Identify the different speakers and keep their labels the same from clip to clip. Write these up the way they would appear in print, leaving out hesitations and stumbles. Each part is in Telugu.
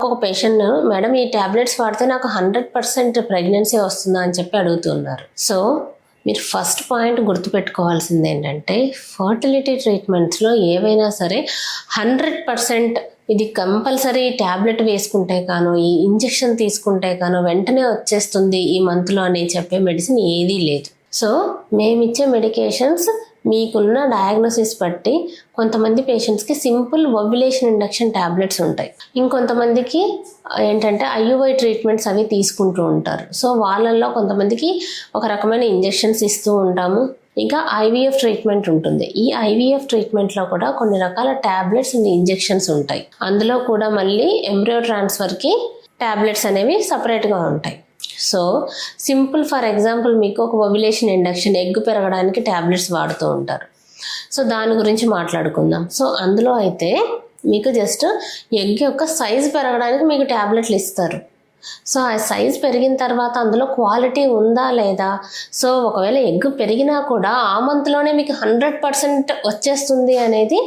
Speaker 1: ఒక పేషెంట్ మేడం ఈ టాబ్లెట్స్ వాడితే నాకు 100% ప్రెగ్నెన్సీ వస్తుందా అని చెప్పి అడుగుతున్నారు. సో మీరు ఫస్ట్ పాయింట్ గుర్తుపెట్టుకోవాల్సింది ఏంటంటే ఫర్టిలిటీ ట్రీట్మెంట్స్లో ఏవైనా సరే 100% ఇది కంపల్సరీ ట్యాబ్లెట్ వేసుకుంటే కాను ఈ ఇంజెక్షన్ తీసుకుంటే కాను వెంటనే వచ్చేస్తుంది ఈ మంత్లో అని చెప్పే మెడిసిన్ ఏదీ లేదు. సో మేమిచ్చే మెడికేషన్స్ మీకున్న డయాగ్నోసిస్ బట్టి కొంతమంది పేషెంట్స్కి సింపుల్ ఓవ్యులేషన్ ఇండక్షన్ ట్యాబ్లెట్స్ ఉంటాయి, ఇంకొంతమందికి ఏంటంటే ఐయుఐ ట్రీట్మెంట్స్ అవి తీసుకుంటూ ఉంటారు. సో వాళ్ళల్లో కొంతమందికి ఒక రకమైన ఇంజెక్షన్స్ ఇస్తూ ఉంటాము. ఇంకా ఐవీఎఫ్ ట్రీట్మెంట్ ఉంటుంది. ఈ ఐవీఎఫ్ ట్రీట్మెంట్లో కూడా కొన్ని రకాల ట్యాబ్లెట్స్ అండ్ ఇంజెక్షన్స్ ఉంటాయి. అందులో కూడా మళ్ళీ ఎంబ్రియో ట్రాన్స్ఫర్కి ట్యాబ్లెట్స్ అనేవి సపరేట్గా ఉంటాయి. సో సింపుల్ ఫర్ ఎగ్జాంపుల్ మీకు ఒక ఓవ్యులేషన్ ఇండక్షన్ ఎగ్ పెరగడానికి ట్యాబ్లెట్స్ వాడుతూ ఉంటారు. సో దాని గురించి మాట్లాడుకుందాం. సో అందులో అయితే మీకు జస్ట్ ఎగ్ యొక్క సైజ్ పెరగడానికి మీకు ట్యాబ్లెట్లు ఇస్తారు. సో ఆ సైజ్ పెరిగిన తర్వాత అందులో క్వాలిటీ ఉందా లేదా, సో ఒకవేళ ఎగ్ పెరిగినా కూడా ఆ మంత్లోనే మీకు 100% వచ్చేస్తుంది అనేది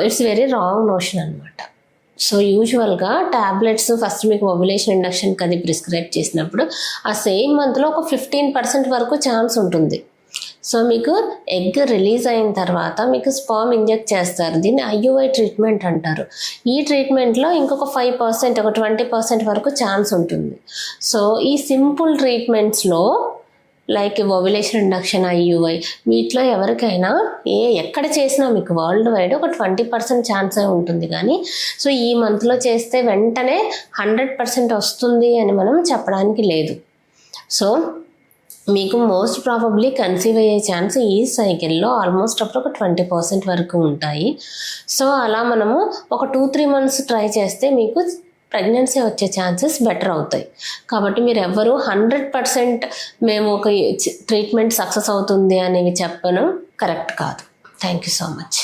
Speaker 1: ఇట్స్ వెరీ రాంగ్ నోషన్ అనమాట. సో యూజువల్గా ట్యాబ్లెట్స్ ఫస్ట్ మీకు ఓవ్యులేషన్ ఇండక్షన్కి అది ప్రిస్క్రైబ్ చేసినప్పుడు ఆ సేమ్ మంత్లో ఒక 15% వరకు ఛాన్స్ ఉంటుంది. సో మీకు ఎగ్ రిలీజ్ అయిన తర్వాత మీకు స్పర్మ్ ఇంజెక్ట్ చేస్తారు. దీన్ని ఐయుఐ ట్రీట్మెంట్ అంటారు. ఈ ట్రీట్మెంట్లో ఇంకొక 5% ఒక 20% వరకు ఛాన్స్ ఉంటుంది. సో ఈ సింపుల్ ట్రీట్మెంట్స్లో లైక్ ఓవ్యులేషన్ ఇండక్షన్, ఐయుఐ వీటిలో ఎవరికైనా ఎక్కడ చేసినా మీకు వరల్డ్ వైడ్ ఒక 20% ఛాన్సే ఉంటుంది. కానీ సో ఈ మంత్లో చేస్తే వెంటనే 100% వస్తుంది అని మనం చెప్పడానికి లేదు. సో మీకు మోస్ట్ ప్రాబబ్లీ కన్సీవ్ అయ్యే ఛాన్స్ ఈ సైకిల్లో ఆల్మోస్ట్ అప్పుడు ఒక 20% వరకు ఉంటాయి. సో అలా మనము ఒక 2-3 months ట్రై చేస్తే మీకు ప్రెగ్నెన్సీ వచ్చే ఛాన్సెస్ బెటర్ అవుతాయి. కాబట్టి మీరు ఎవ్వరూ 100% మేము ఒక ట్రీట్మెంట్ సక్సెస్ అవుతుంది అనేవి చెప్పడం కరెక్ట్ కాదు. Thank you so much.